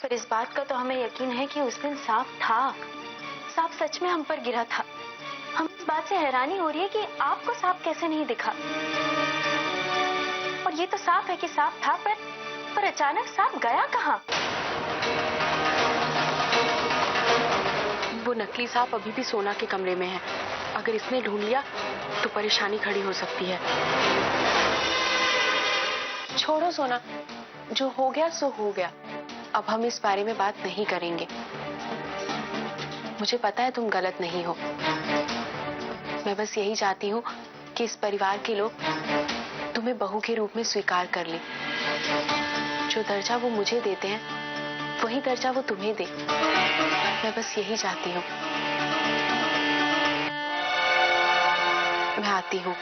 पर इस बात का तो हमें यकीन है कि उस दिन सांप था। सांप सच में हम पर गिरा था। हम इस बात से हैरानी हो रही है कि आपको सांप कैसे नहीं दिखा। और ये तो साफ है कि सांप था, पर अचानक सांप गया कहाँ? वो नकली सांप अभी भी सोना के कमरे में है। अगर इसने ढूंढ लिया तो परेशानी खड़ी हो सकती है। छोड़ो सोना, जो हो गया सो हो गया। अब हम इस बारे में बात नहीं करेंगे। मुझे पता है तुम गलत नहीं हो। मैं बस यही चाहती हूँ कि इस परिवार के लोग तुम्हें बहू के रूप में स्वीकार कर लें। जो दर्जा वो मुझे देते हैं वही दर्जा वो तुम्हें दे। मैं बस यही चाहती हूँ। मैं आती हूँ।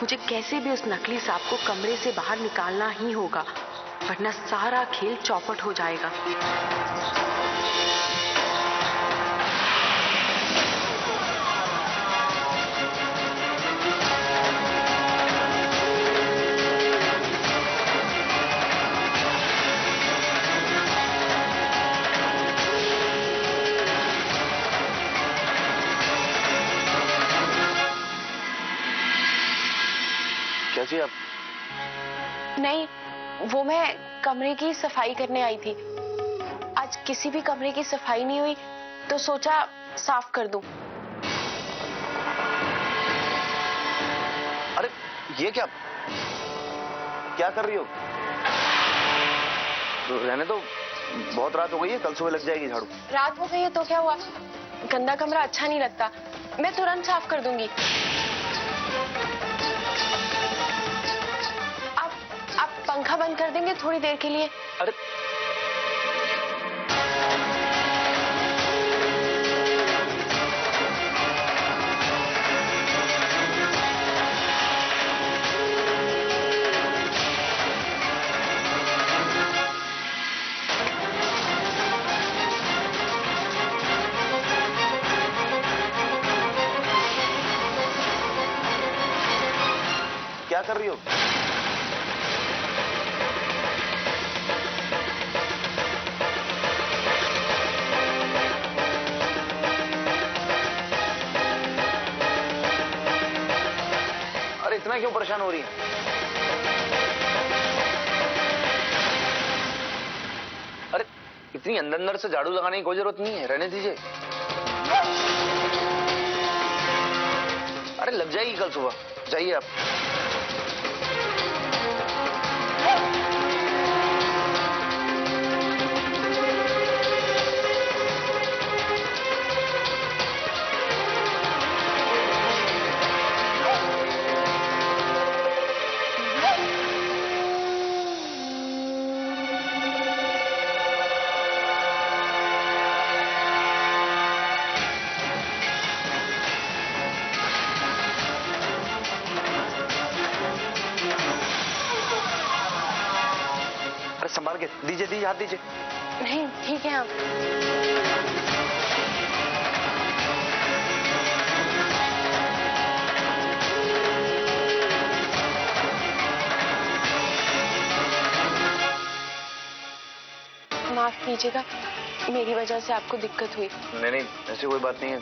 मुझे कैसे भी उस नकली सांप को कमरे से बाहर निकालना ही होगा, वरना सारा खेल चौपट हो जाएगा। क्या चाहिए आप? नहीं, वो मैं कमरे की सफाई करने आई थी। आज किसी भी कमरे की सफाई नहीं हुई तो सोचा साफ कर दूं। अरे ये क्या क्या कर रही हो? रहने दो, बहुत रात हो गई है, कल सुबह लग जाएगी झाड़ू। रात हो गई है तो क्या हुआ? गंदा कमरा अच्छा नहीं लगता। मैं तुरंत साफ कर दूंगी। आप पंखा बंद कर देंगे थोड़ी देर के लिए? अरे क्या कर रही हो? अरे इतना क्यों परेशान हो रही है? अरे इतनी अंदर अंदर से झाड़ू लगाने की कोई जरूरत नहीं है, रहने दीजिए। अरे लग जाएगी कल सुबह, जाइए आप। संभाल के दीजिए, दीजिए, हाथ दीजिए। नहीं ठीक है। आप माफ कीजिएगा, मेरी वजह से आपको दिक्कत हुई। नहीं नहीं, ऐसी कोई बात नहीं है,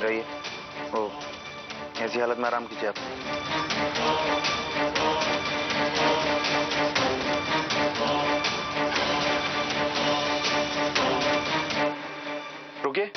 रहिए। वो ऐसी हालत में आराम कीजिए आप। रुकिए।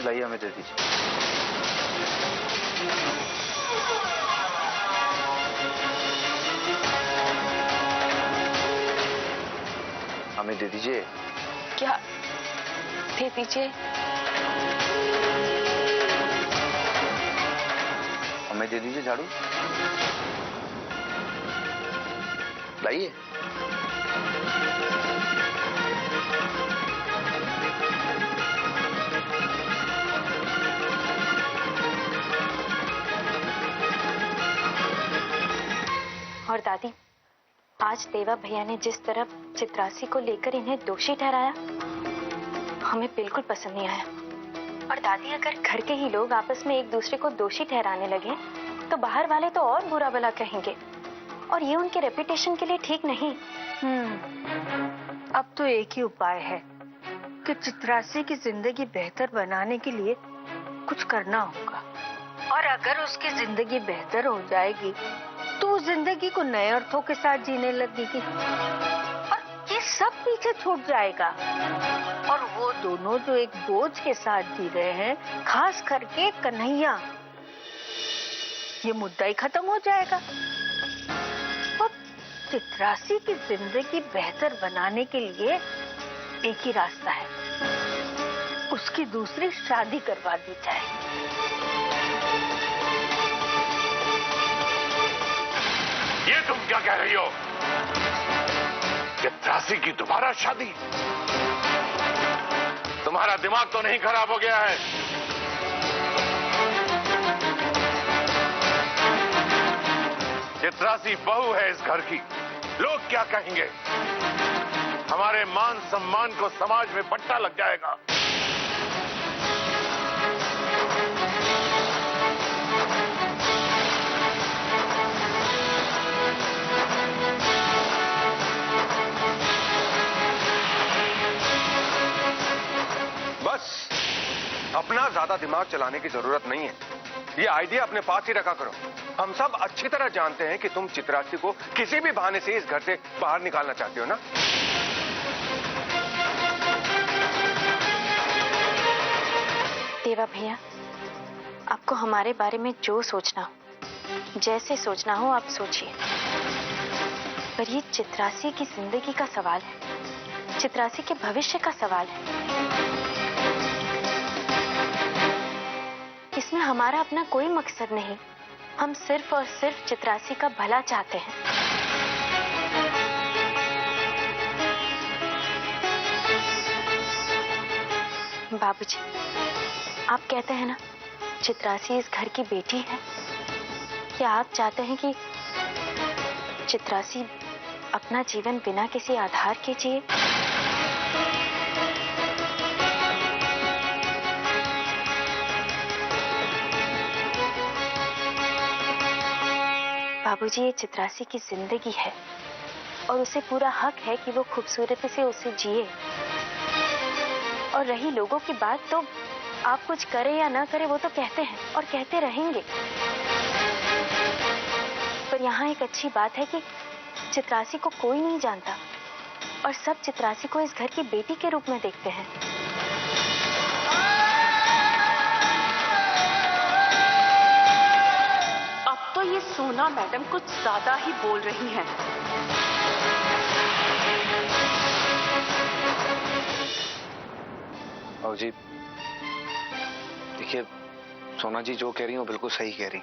लाइए, हमें दे दीजिए। हमें दे दीजिए। क्या दे दीजिए? हमें दे दीजिए झाड़ू। लाइए। और दादी, आज देवा भैया ने जिस तरह चित्रासी को लेकर इन्हें दोषी ठहराया, हमें बिल्कुल पसंद नहीं आया। और दादी, अगर घर के ही लोग आपस में एक दूसरे को दोषी ठहराने लगे तो बाहर वाले तो और बुरा भला कहेंगे, और ये उनके रेपुटेशन के लिए ठीक नहीं। अब तो एक ही उपाय है कि चित्रासी की जिंदगी बेहतर बनाने के लिए कुछ करना होगा। और अगर उसकी जिंदगी बेहतर हो जाएगी तो उस जिंदगी को नए अर्थों के साथ जीने लगेगी और ये सब पीछे छूट जाएगा। और वो दोनों जो एक बोझ के साथ जी रहे हैं, खास करके कन्हैया, ये मुद्दा ही खत्म हो जाएगा। और चित्रासी की जिंदगी बेहतर बनाने के लिए एक ही रास्ता है, उसकी दूसरी शादी करवा दी जाए। ये तुम क्या कह रही हो? चित्रासी की दोबारा शादी? तुम्हारा दिमाग तो नहीं खराब हो गया है? चित्रासी बहू है इस घर की, लोग क्या कहेंगे? हमारे मान सम्मान को समाज में पट्टा लग जाएगा। बस अपना ज्यादा दिमाग चलाने की जरूरत नहीं है, ये आइडिया अपने पास ही रखा करो। हम सब अच्छी तरह जानते हैं कि तुम चित्रासी को किसी भी बहाने से इस घर से बाहर निकालना चाहते हो ना। देवा भैया, आपको हमारे बारे में जो सोचना हो, जैसे सोचना हो आप सोचिए, पर ये चित्रासी की जिंदगी का सवाल है, चित्रासी के भविष्य का सवाल है। इसमें हमारा अपना कोई मकसद नहीं, हम सिर्फ और सिर्फ चित्रासी का भला चाहते हैं। बाबूजी, आप कहते हैं ना चित्रासी इस घर की बेटी है, क्या आप चाहते हैं कि चित्रासी अपना जीवन बिना किसी आधार के जिए? बाबूजी, ये चित्रासी की जिंदगी है और उसे पूरा हक है कि वो खूबसूरती से उसे जिए। और रही लोगों की बात, तो आप कुछ करें या ना करें वो तो कहते हैं और कहते रहेंगे। पर यहाँ एक अच्छी बात है कि चित्रासी को कोई नहीं जानता और सब चित्रासी को इस घर की बेटी के रूप में देखते हैं। अब तो ये सोना मैडम कुछ ज्यादा ही बोल रही हैं। जी देखिए, सोना जी जो कह रही हो बिल्कुल सही कह रही,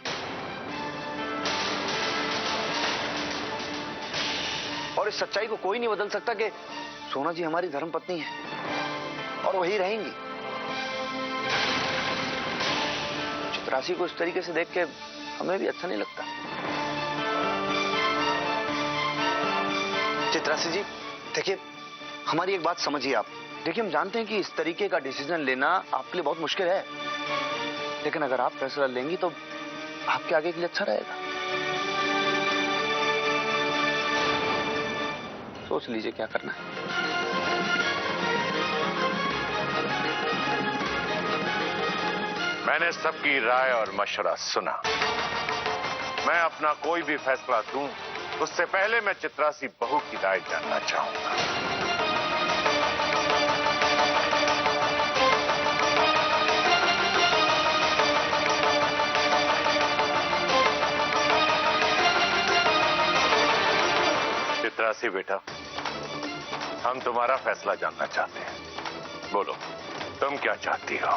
और इस सच्चाई को कोई नहीं बदल सकता कि सोना जी हमारी धर्मपत्नी है और वही रहेंगी। चित्रासी को इस तरीके से देख के हमें भी अच्छा नहीं लगता। चित्रासी जी देखिए, हमारी एक बात समझिए आप। देखिए, हम जानते हैं कि इस तरीके का डिसीजन लेना आपके लिए बहुत मुश्किल है, लेकिन अगर आप फैसला लेंगी तो आपके आगे के लिए अच्छा रहेगा। सोच लीजिए क्या करना है। मैंने सबकी राय और मशवरा सुना। मैं अपना कोई भी फैसला दूं उससे पहले मैं चित्रासी बहू की राय जानना चाहूंगा। चित्रासी बेटा, हम तुम्हारा फैसला जानना चाहते हैं। बोलो, तुम क्या चाहती हो?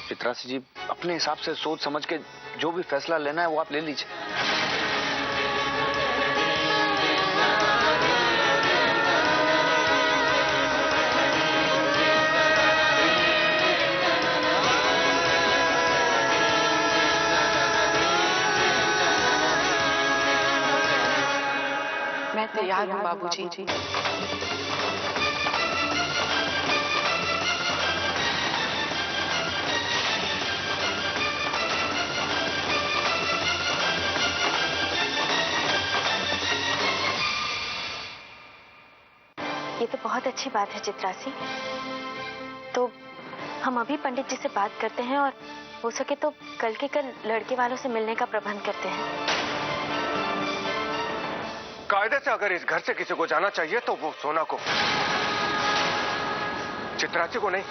चित्रासी जी, अपने हिसाब से सोच समझ के जो भी फैसला लेना है वो आप ले लीजिए। मैं तैयार हूँ बाबूजी। ये तो बहुत अच्छी बात है चित्रासी। तो हम अभी पंडित जी से बात करते हैं और हो सके तो कल के कल लड़के वालों से मिलने का प्रबंध करते हैं। कायदे से अगर इस घर से किसी को जाना चाहिए तो वो सोना को, चित्रासी को नहीं।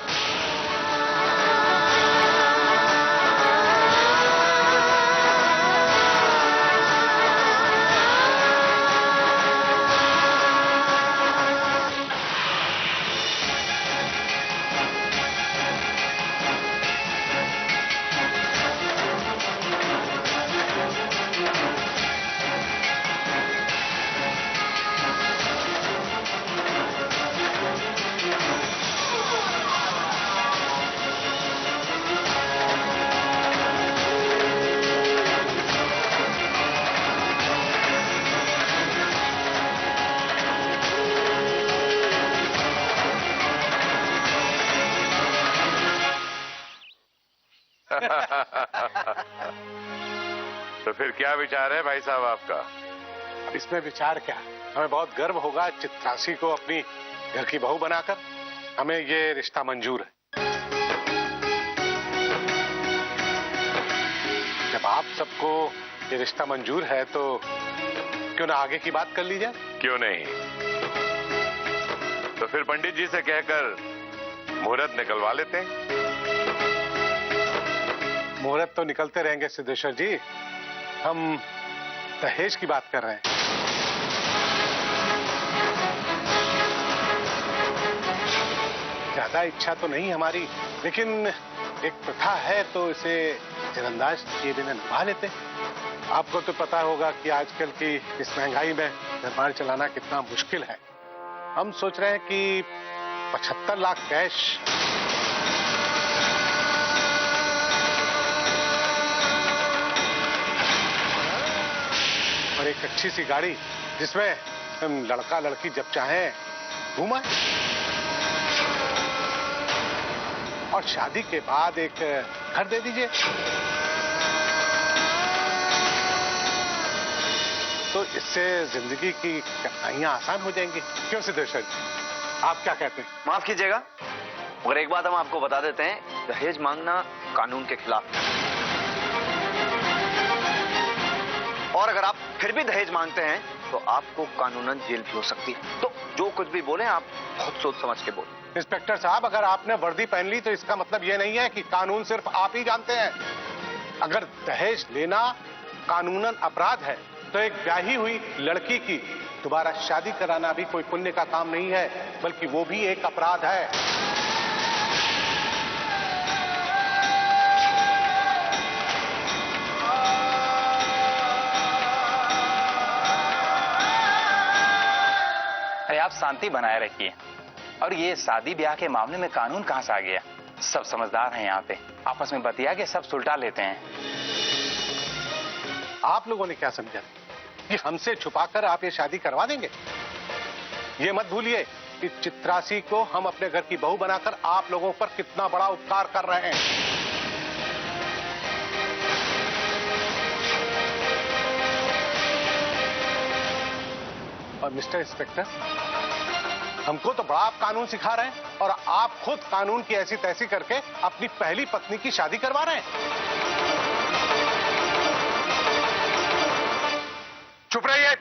तो फिर क्या विचार है भाई साहब आपका? इसमें विचार क्या, हमें बहुत गर्व होगा चित्रासी को अपनी घर की बहू बनाकर। हमें ये रिश्ता मंजूर है। जब आप सबको ये रिश्ता मंजूर है तो क्यों ना आगे की बात कर ली जाए? क्यों नहीं? तो फिर पंडित जी से कहकर मुहूर्त निकलवा लेते हैं। मुहूर्त तो निकलते रहेंगे सिद्धेश्वर जी, हम दहेज की बात कर रहे हैं। ज्यादा इच्छा तो नहीं हमारी, लेकिन एक प्रथा है तो इसे नजरअंदाज किए बिना निभा लेते। आपको तो पता होगा कि आजकल की इस महंगाई में निर्माण चलाना कितना मुश्किल है। हम सोच रहे हैं कि 75 लाख कैश और एक अच्छी सी गाड़ी जिसमें हम लड़का लड़की जब चाहें घूमा, और शादी के बाद एक घर दे दीजिए तो इससे जिंदगी की कठिनाइयां आसान हो जाएंगी। क्यों सिद्धेश्वर जी, आप क्या कहते हैं? माफ कीजिएगा, और एक बात हम आपको बता देते हैं, दहेज मांगना कानून के खिलाफ है। और अगर आप फिर भी दहेज मांगते हैं तो आपको कानूनन जेल भी हो सकती है। तो जो कुछ भी बोले आप बहुत सोच समझ के बोले। इंस्पेक्टर साहब, अगर आपने वर्दी पहन ली तो इसका मतलब ये नहीं है कि कानून सिर्फ आप ही जानते हैं। अगर दहेज लेना कानूनन अपराध है तो एक ब्याही हुई लड़की की दोबारा शादी कराना भी कोई पुण्य का काम नहीं है, बल्कि वो भी एक अपराध है। अरे आप शांति बनाए रखिए। और ये शादी ब्याह के मामले में कानून कहां से आ गया? सब समझदार हैं यहाँ पे, आपस में बतिया के सब सुलटा लेते हैं। आप लोगों ने क्या समझा कि हमसे छुपाकर आप ये शादी करवा देंगे? ये मत भूलिए कि चित्रासी को हम अपने घर की बहू बनाकर आप लोगों पर कितना बड़ा उपकार कर रहे हैं। और मिस्टर इंस्पेक्टर, हमको तो बड़ा आप कानून सिखा रहे हैं और आप खुद कानून की ऐसी तैसी करके अपनी पहली पत्नी की शादी करवा रहे हैं। चुप रहिए।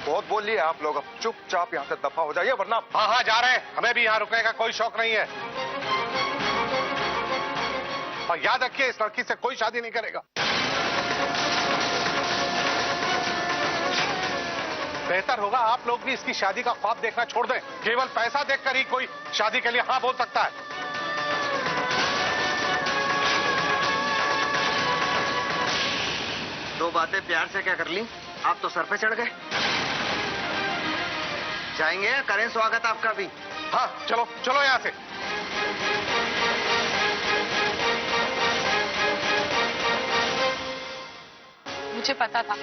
बहुत बोल लिए आप लोग, अब चुपचाप यहाँ से दफा हो जाइए वरना। हाँ हाँ जा रहे हैं, हमें भी यहाँ रुकने का कोई शौक नहीं है। और याद रखिए इस लड़की से कोई शादी नहीं करेगा। बेहतर होगा आप लोग भी इसकी शादी का ख्वाब देखना छोड़ दें। केवल पैसा देखकर ही कोई शादी के लिए हाँ बोल सकता है। दो बातें प्यार से क्या कर ली, आप तो सर पे चढ़ गए। जाएंगे, करें स्वागत आपका भी। हाँ चलो चलो यहाँ से। मुझे पता था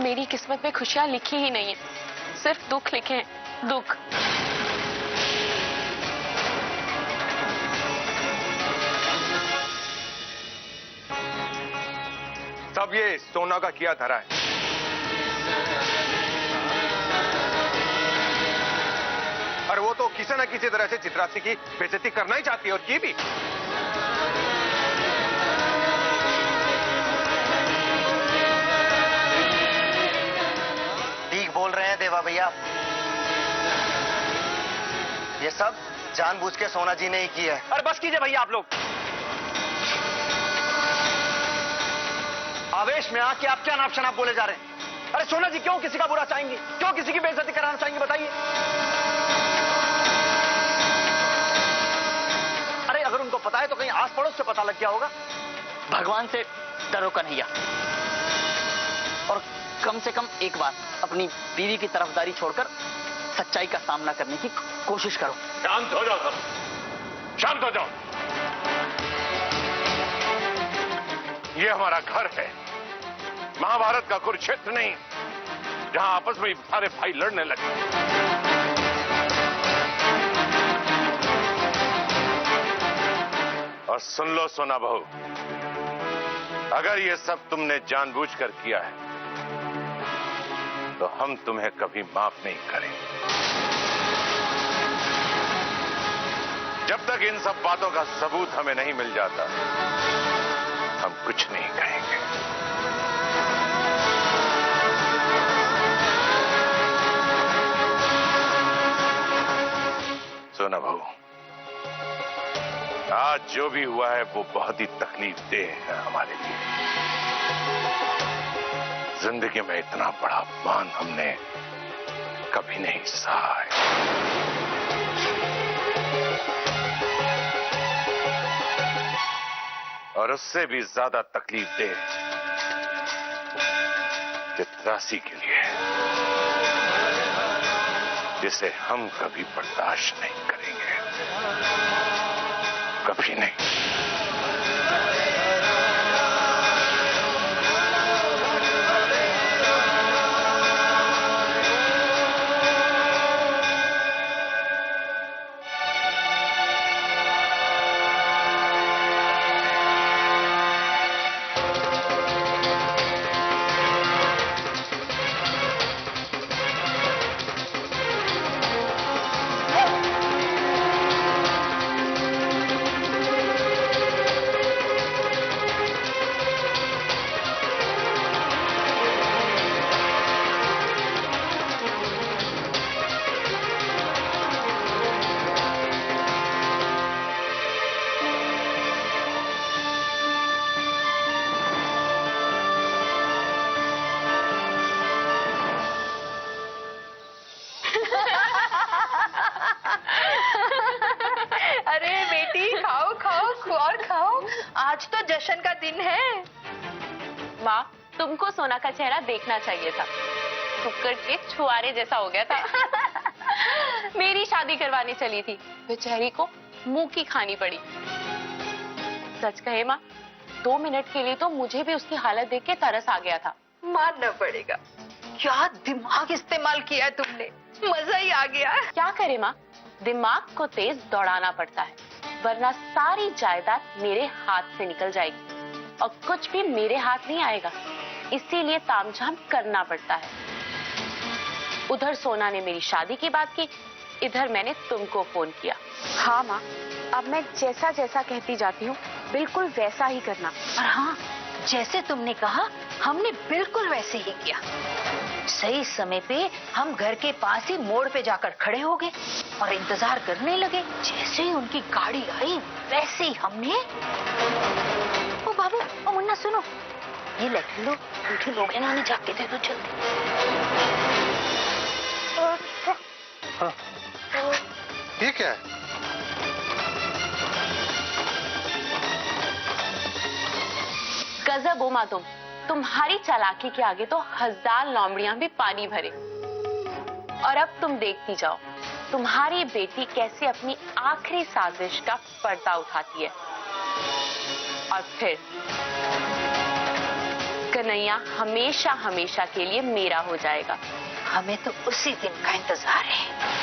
मेरी किस्मत में खुशियां लिखी ही नहीं है, सिर्फ दुख लिखे हैं, दुख। सब ये सोना का किया धरा है। और वो तो किसी न किसी तरह से चित्रासी की बेइज्जती करना ही चाहती है, और की भी। ठीक बोल रहे हैं देवा भैया, ये सब जानबूझ के सोना जी ने ही किया है। अरे बस कीजिए भैया आप लोग। आवेश में आके आप क्या नाप शनाप बोले जा रहे हैं? अरे सोना जी क्यों किसी का बुरा चाहेंगी, क्यों किसी की बेइज्जती कराना चाहेंगी, बताइए। अरे अगर उनको पता है तो कहीं आस पड़ोस से पता लग गया होगा। भगवान से डरो कन्हैया, और कम से कम एक बार अपनी बीवी की तरफदारी छोड़कर सच्चाई का सामना करने की कोशिश करो। शांत हो जाओ सब, शांत हो जाओ। ये हमारा घर है, महाभारत का कुरुक्षेत्र नहीं जहां आपस में सारे भाई लड़ने लगे। और सुन लो सोना बहू, अगर ये सब तुमने जानबूझकर किया है तो हम तुम्हें कभी माफ नहीं करेंगे। जब तक इन सब बातों का सबूत हमें नहीं मिल जाता, हम कुछ नहीं कहेंगे। सोना बहू, आज जो भी हुआ है वो बहुत ही तकलीफदेह है हमारे लिए। जिंदगी में इतना बड़ा अपमान हमने कभी नहीं सहा है। और उससे भी ज्यादा तकलीफदेह चित्रासी के लिए, जिसे हम कभी बर्दाश्त नहीं करेंगे, कभी नहीं। आज तो जश्न का दिन है। माँ, तुमको सोना का चेहरा देखना चाहिए था, कुकर के छुआरे जैसा हो गया था। मेरी शादी करवानी चली थी, बेचारी को मुंह की खानी पड़ी। सच कहे माँ, 2 मिनट के लिए तो मुझे भी उसकी हालत देख के तरस आ गया था। मानना पड़ेगा, क्या दिमाग इस्तेमाल किया तुमने, मजा ही आ गया। क्या करे माँ, दिमाग को तेज दौड़ाना पड़ता है, वरना सारी जायदाद मेरे हाथ से निकल जाएगी और कुछ भी मेरे हाथ नहीं आएगा। इसीलिए तामझाम करना पड़ता है। उधर सोना ने मेरी शादी की बात की, इधर मैंने तुमको फोन किया। हाँ माँ, अब मैं जैसा जैसा कहती जाती हूँ बिल्कुल वैसा ही करना। और हाँ, जैसे तुमने कहा हमने बिल्कुल वैसे ही किया। सही समय पे हम घर के पास ही मोड़ पे जाकर खड़े हो गए और इंतजार करने लगे। जैसे ही उनकी गाड़ी आई वैसे ही हमने। ओ बाबू, ओ मुन्ना सुनो, ये लड़की लो, उनके लोग हैं ना, उन्हें जाके दे दो जल्दी। हाँ। ये क्या है? गजब हो माँ तुम्हारी चालाकी के आगे तो 1000 लोमड़ियां भी पानी भरे। और अब तुम देखती जाओ तुम्हारी बेटी कैसे अपनी आखिरी साजिश का पर्दा उठाती है। और फिर कन्हैया हमेशा हमेशा के लिए मेरा हो जाएगा। हमें तो उसी दिन का इंतजार है।